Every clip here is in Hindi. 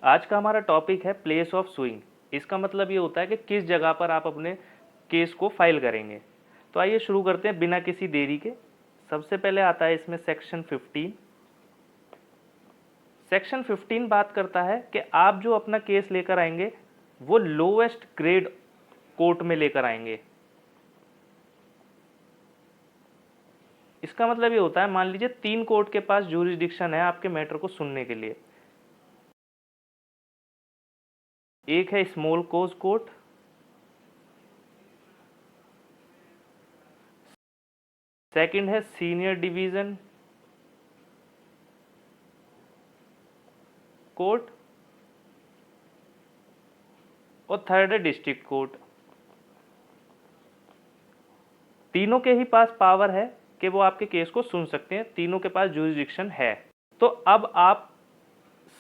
आज का हमारा टॉपिक है प्लेस ऑफ सुइंग। इसका मतलब ये होता है कि किस जगह पर आप अपने केस को फाइल करेंगे। तो आइए शुरू करते हैं बिना किसी देरी के। सबसे पहले आता है इसमें सेक्शन 15। सेक्शन 15 बात करता है कि आप जो अपना केस लेकर आएंगे वो लोवेस्ट ग्रेड कोर्ट में लेकर आएंगे। इसका मतलब ये होता है, मान लीजिए 3 कोर्ट के पास ज्यूरिसडिक्शन है आपके मैटर को सुनने के लिए। एक है स्मॉल कोज कोर्ट, सेकंड है सीनियर डिवीजन कोर्ट और थर्ड है डिस्ट्रिक्ट कोर्ट। तीनों के ही पास पावर है कि वो आपके केस को सुन सकते हैं, तीनों के पास ज्यूरिसडिक्शन है। तो अब आप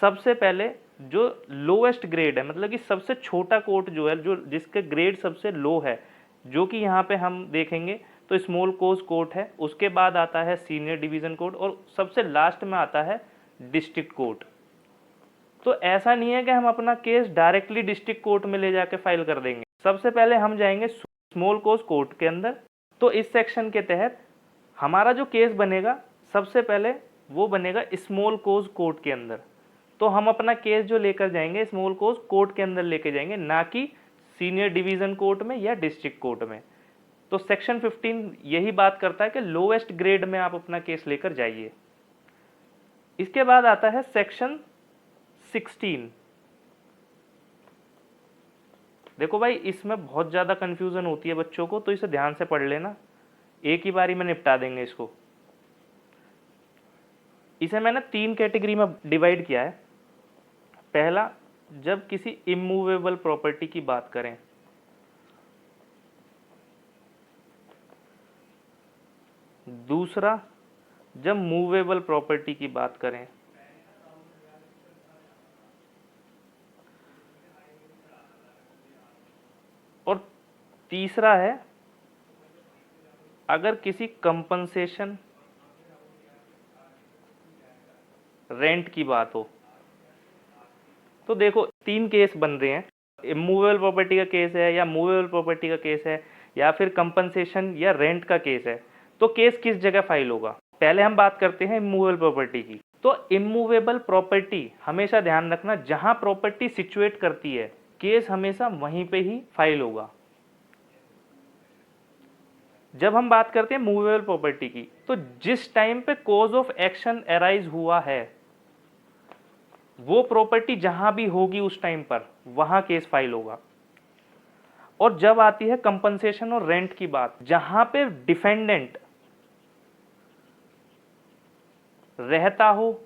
सबसे पहले जो लोएस्ट ग्रेड है, मतलब कि सबसे छोटा कोर्ट जो है, जो जिसका ग्रेड सबसे लो है, जो कि यहाँ पे हम देखेंगे तो स्मॉल कोज कोर्ट है, उसके बाद आता है सीनियर डिवीजन कोर्ट और सबसे लास्ट में आता है डिस्ट्रिक्ट कोर्ट। तो ऐसा नहीं है कि हम अपना केस डायरेक्टली डिस्ट्रिक्ट कोर्ट में ले जाके फाइल कर देंगे। सबसे पहले हम जाएंगे स्मॉल कोज कोर्ट के अंदर। तो इस सेक्शन के तहत हमारा जो केस बनेगा सबसे पहले वो बनेगा स्मॉल कोज कोर्ट के अंदर। तो हम अपना केस जो लेकर जाएंगे स्मॉल कोज कोर्ट के अंदर लेके जाएंगे, ना कि सीनियर डिवीजन कोर्ट में या डिस्ट्रिक्ट कोर्ट में। तो सेक्शन 15 यही बात करता है कि लोएस्ट ग्रेड में आप अपना केस लेकर जाइए। इसके बाद आता है सेक्शन 16। देखो भाई, इसमें बहुत ज़्यादा कंफ्यूजन होती है बच्चों को, तो इसे ध्यान से पढ़ लेना, एक ही बारी में निपटा देंगे इसको। इसे मैंने 3 कैटेगरी में डिवाइड किया है। पहला, जब किसी इमूवेबल प्रॉपर्टी की बात करें। दूसरा, जब मूवेबल प्रॉपर्टी की बात करें। और तीसरा है अगर किसी कंपनसेशन रेंट की बात हो। तो देखो 3 केस बन रहे हैं, इमूवेबल प्रॉपर्टी का केस है या मूवेबल प्रॉपर्टी का केस है या फिर कंपनसेशन या रेंट का केस है। तो केस किस जगह फाइल होगा? पहले हम बात करते हैं इमूवेबल प्रॉपर्टी की। तो इमूवेबल प्रॉपर्टी हमेशा ध्यान रखना, जहां प्रॉपर्टी सिचुएट करती है केस हमेशा वहीं पे ही फाइल होगा। जब हम बात करते हैं मूवेबल प्रॉपर्टी की, तो जिस टाइम पे कॉज ऑफ एक्शन अराइज हुआ है वो प्रॉपर्टी जहां भी होगी उस टाइम पर वहां केस फाइल होगा। और जब आती है कंपनसेशन और रेंट की बात, जहां पे डिफेंडेंट रहता हो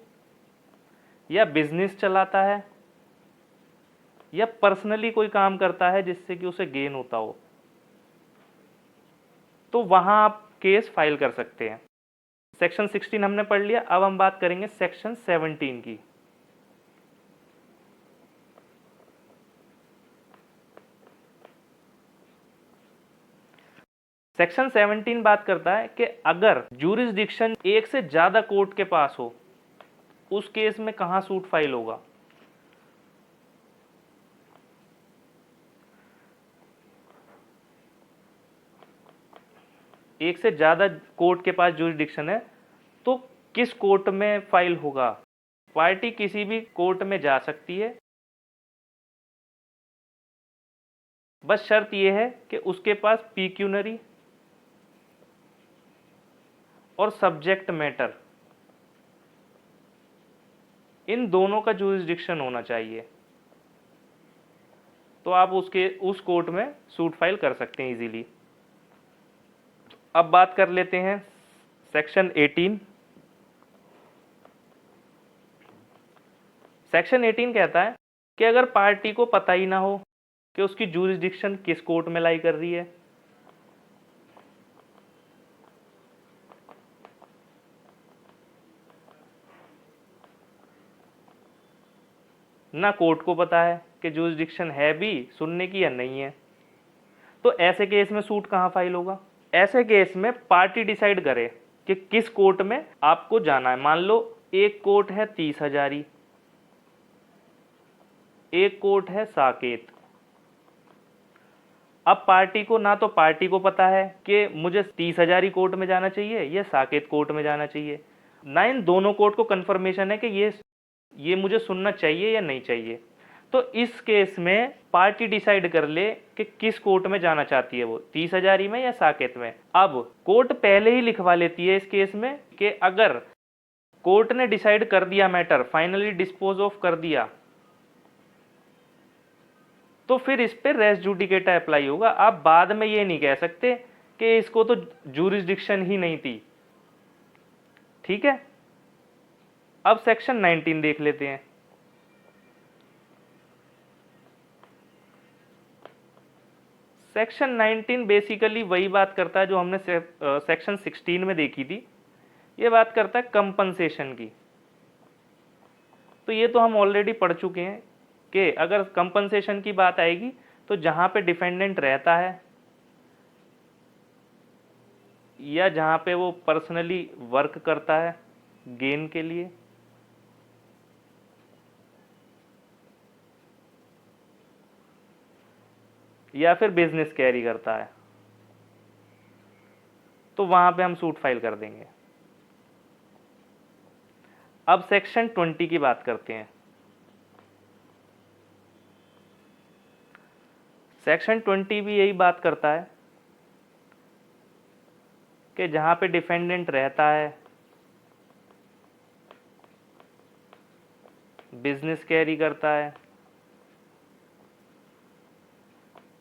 या बिजनेस चलाता है या पर्सनली कोई काम करता है जिससे कि उसे गेन होता हो, तो वहां आप केस फाइल कर सकते हैं। सेक्शन 16 हमने पढ़ लिया, अब हम बात करेंगे सेक्शन 17 की। सेक्शन 17 बात करता है कि अगर ज्यूरिसडिक्शन एक से ज्यादा कोर्ट के पास हो, उस केस में कहां सूट फाइल होगा। एक से ज्यादा कोर्ट के पास ज्यूरिसडिक्शन है तो किस कोर्ट में फाइल होगा? पार्टी किसी भी कोर्ट में जा सकती है, बस शर्त यह है कि उसके पास पिक्यूनरी और सब्जेक्ट मैटर, इन दोनों का ज्यूरिसडिक्शन होना चाहिए। तो आप उस कोर्ट में सूट फाइल कर सकते हैं इजीली। अब बात कर लेते हैं सेक्शन 18। सेक्शन 18 कहता है कि अगर पार्टी को पता ही ना हो कि उसकी ज्यूरिसडिक्शन किस कोर्ट में लाई कर रही है, ना कोर्ट को पता है कि ज्यूरिसडिक्शन है भी सुनने की या नहीं है, तो ऐसे केस में सूट कहां फाइल होगा? ऐसे केस में पार्टी डिसाइड करे कि किस कोर्ट में आपको जाना है। मान लो एक कोर्ट है 30 हजारी, एक कोर्ट है साकेत। अब पार्टी को ना तो पार्टी को पता है कि मुझे 30 हजारी कोर्ट में जाना चाहिए या साकेत कोर्ट में जाना चाहिए, ना इन दोनों कोर्ट को कंफर्मेशन है कि ये मुझे सुनना चाहिए या नहीं चाहिए। तो इस केस में पार्टी डिसाइड कर ले कि किस कोर्ट में जाना चाहती है, वो 30 हजारी में या साकेत में। अब कोर्ट पहले ही लिखवा लेती है इस केस में कि अगर कोर्ट ने डिसाइड कर दिया, मैटर फाइनली डिस्पोज ऑफ कर दिया, तो फिर इस पे रेस जुडिकेटा अप्लाई होगा। आप बाद में ये नहीं कह सकते कि इसको तो जूरिसडिक्शन ही नहीं थी। ठीक है, अब सेक्शन 19 देख लेते हैं। सेक्शन 19 बेसिकली वही बात करता है जो हमने सेक्शन 16 में देखी थी। ये बात करता है कंपनसेशन की। तो ये तो हम ऑलरेडी पढ़ चुके हैं कि अगर कंपनसेशन की बात आएगी तो जहां पे डिफेंडेंट रहता है या जहां पे वो पर्सनली वर्क करता है गेन के लिए, या फिर बिजनेस कैरी करता है, तो वहां पे हम सूट फाइल कर देंगे। अब सेक्शन 20 की बात करते हैं। सेक्शन 20 भी यही बात करता है कि जहां पे डिफेंडेंट रहता है, बिजनेस कैरी करता है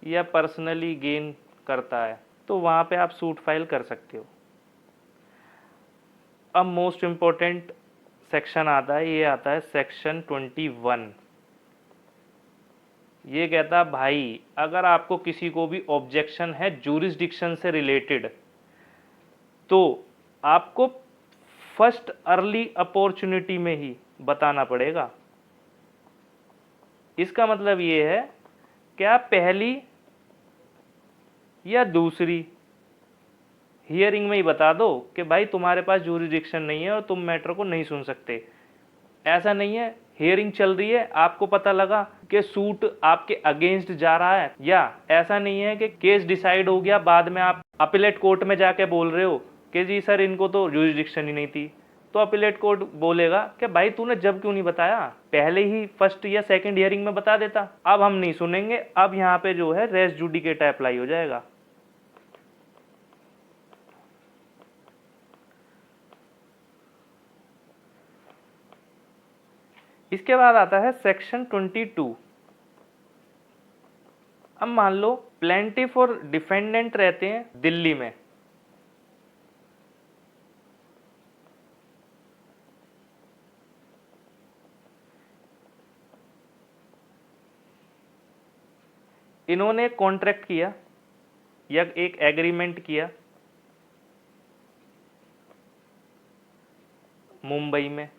या पर्सनली गेन करता है, तो वहां पे आप सूट फाइल कर सकते हो। अब मोस्ट इंपॉर्टेंट सेक्शन आता है, ये आता है सेक्शन 21। ये कहता है भाई अगर आपको किसी को भी ऑब्जेक्शन है जूरिसडिक्शन से रिलेटेड, तो आपको फर्स्ट अर्ली अपॉर्चुनिटी में ही बताना पड़ेगा। इसका मतलब ये है कि आप पहली या दूसरी हियरिंग में ही बता दो कि भाई तुम्हारे पास जूरिसडिक्शन नहीं है और तुम मैटर को नहीं सुन सकते। ऐसा नहीं है हियरिंग चल रही है, आपको पता लगा कि सूट आपके अगेंस्ट जा रहा है, या ऐसा नहीं है कि केस डिसाइड हो गया बाद में आप अपीलेट कोर्ट में जाके बोल रहे हो कि जी सर इनको तो जूरिसडिक्शन ही नहीं थी, तो अपीलेट कोर्ट बोलेगा कि भाई तूने जब क्यों नहीं बताया, पहले ही फर्स्ट या सेकंड हियरिंग में बता देता। अब हम नहीं सुनेंगे, अब यहाँ पे जो है रेस जुडिकेटा अप्लाई हो जाएगा। इसके बाद आता है सेक्शन 22। अब मान लो प्लेंटिफ और डिफेंडेंट रहते हैं दिल्ली में, इन्होंने कॉन्ट्रैक्ट किया या एक एग्रीमेंट किया मुंबई में।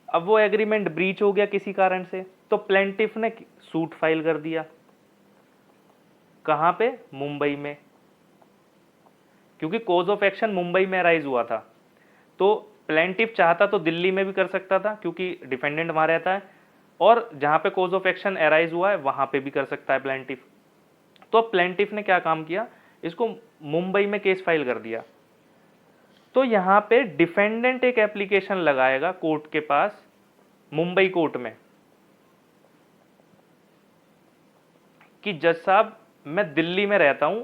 अब वो एग्रीमेंट ब्रीच हो गया किसी कारण से, तो प्लेंटिफ ने सूट फाइल कर दिया। कहां पे? मुंबई में, क्योंकि कॉज ऑफ एक्शन मुंबई में अराइज हुआ था। तो प्लेंटिफ चाहता तो दिल्ली में भी कर सकता था क्योंकि डिफेंडेंट वहां रहता है, और जहां पे कॉज ऑफ एक्शन अराइज हुआ है वहां पे भी कर सकता है प्लेंटिफ। तो प्लेंटिफ ने क्या काम किया, इसको मुंबई में केस फाइल कर दिया। तो यहां पे डिफेंडेंट एक एप्लीकेशन लगाएगा कोर्ट के पास मुंबई कोर्ट में कि जज साहब मैं दिल्ली में रहता हूं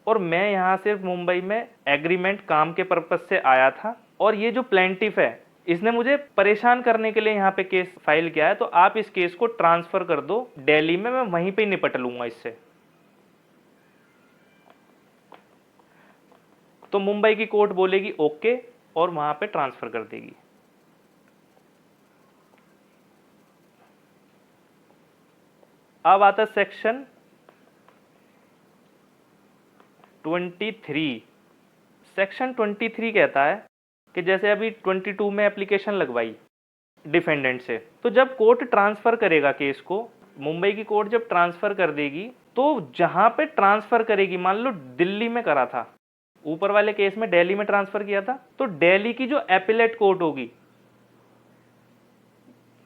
और मैं यहां से मुंबई में एग्रीमेंट काम के पर्पज से आया था, और ये जो प्लेंटिफ है इसने मुझे परेशान करने के लिए यहाँ पे केस फाइल किया है, तो आप इस केस को ट्रांसफर कर दो दिल्ली में, मैं वहीं पे निपट लूंगा इससे। तो मुंबई की कोर्ट बोलेगी ओके और वहां पे ट्रांसफर कर देगी। अब आता है सेक्शन 23। सेक्शन 23 कहता है कि जैसे अभी 22 में एप्लीकेशन लगवाई डिफेंडेंट से, तो जब कोर्ट ट्रांसफर करेगा केस को, मुंबई की कोर्ट जब ट्रांसफर कर देगी, तो जहां पे ट्रांसफर करेगी, मान लो दिल्ली में करा था, ऊपर वाले केस में दिल्ली में ट्रांसफर किया था, तो दिल्ली की जो एपिलेट कोर्ट होगी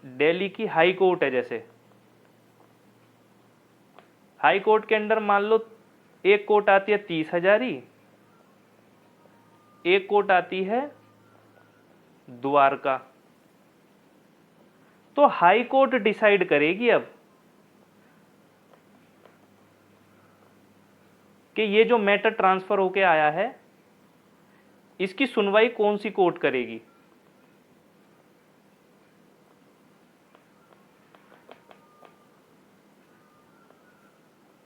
दिल्ली की हाई कोर्ट है, जैसे हाई कोर्ट के अंदर मान लो एक कोर्ट आती है 30,000 ही, एक कोर्ट आती है द्वारका। तो हाई कोर्ट डिसाइड करेगी अब कि ये जो मैटर ट्रांसफर होके आया है इसकी सुनवाई कौन सी कोर्ट करेगी।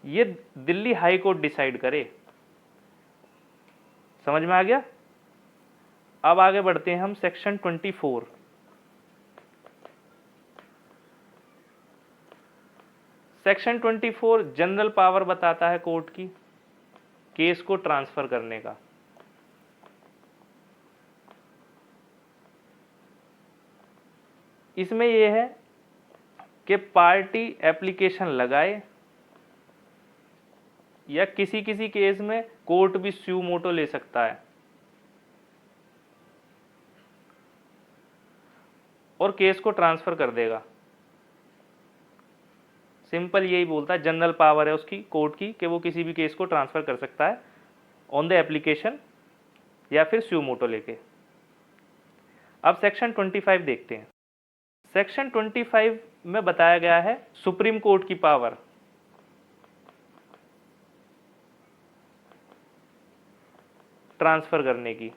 ये दिल्ली हाई कोर्ट डिसाइड करे। समझ में आ गया? अब आगे बढ़ते हैं हम सेक्शन 24। सेक्शन 24 जनरल पावर बताता है कोर्ट की केस को ट्रांसफर करने का। इसमें यह है कि पार्टी एप्लीकेशन लगाए या किसी किसी केस में कोर्ट भी स्यू मोटो ले सकता है और केस को ट्रांसफर कर देगा। सिंपल यही बोलता है, जनरल पावर है उसकी कोर्ट की कि वो किसी भी केस को ट्रांसफर कर सकता है ऑन द एप्लीकेशन या फिर स्यू मोटो लेके। अब सेक्शन 25 देखते हैं। सेक्शन 25 में बताया गया है सुप्रीम कोर्ट की पावर। ट्रांसफर करने की।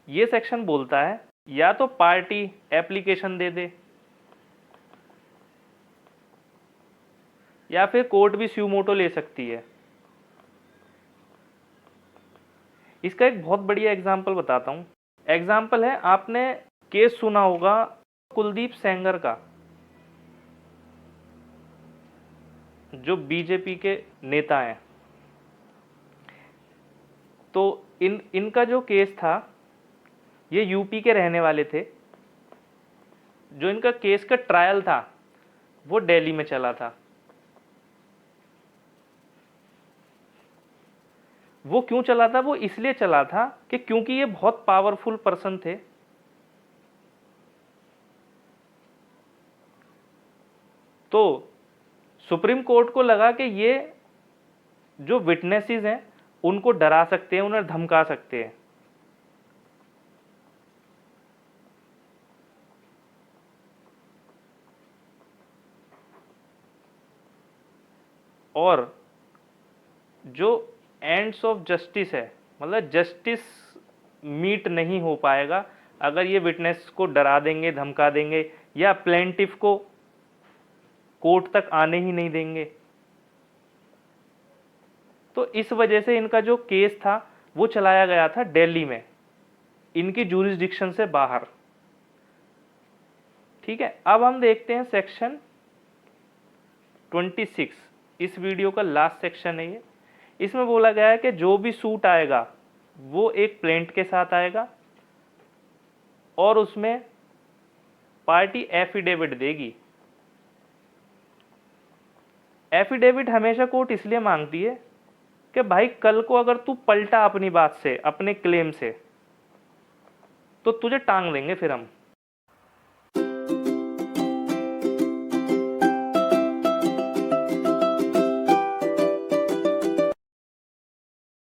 ये सेक्शन बोलता है या तो पार्टी एप्लीकेशन दे दे या फिर कोर्ट भी स्यू मोटो ले सकती है। इसका एक बहुत बढ़िया एग्जाम्पल बताता हूं। एग्जाम्पल है, आपने केस सुना होगा कुलदीप सेंगर का, जो बीजेपी के नेता हैं। तो इनका जो केस था, ये यूपी के रहने वाले थे। जो इनका केस का ट्रायल था वो दिल्ली में चला था। वो क्यों चला था? वो इसलिए चला था कि क्योंकि ये बहुत पावरफुल पर्सन थे। तो सुप्रीम कोर्ट को लगा कि ये जो विटनेसेस हैं उनको डरा सकते हैं, उन्हें धमका सकते हैं। और जो एंड्स ऑफ जस्टिस है, मतलब जस्टिस मीट नहीं हो पाएगा अगर ये विटनेस को डरा देंगे, धमका देंगे या प्लेंटिफ को कोर्ट तक आने ही नहीं देंगे। तो इस वजह से इनका जो केस था वो चलाया गया था दिल्ली में, इनकी जूरिसडिक्शन से बाहर। ठीक है, अब हम देखते हैं सेक्शन 26। इस वीडियो का लास्ट सेक्शन है ये। इसमें बोला गया है कि जो भी सूट आएगा वो एक प्लेंट के साथ आएगा और उसमें पार्टी एफिडेविट देगी। एफिडेविट हमेशा कोर्ट इसलिए मांगती है कि भाई कल को अगर तू पलटा अपनी बात से, अपने क्लेम से, तो तुझे टांग देंगे फिर हम।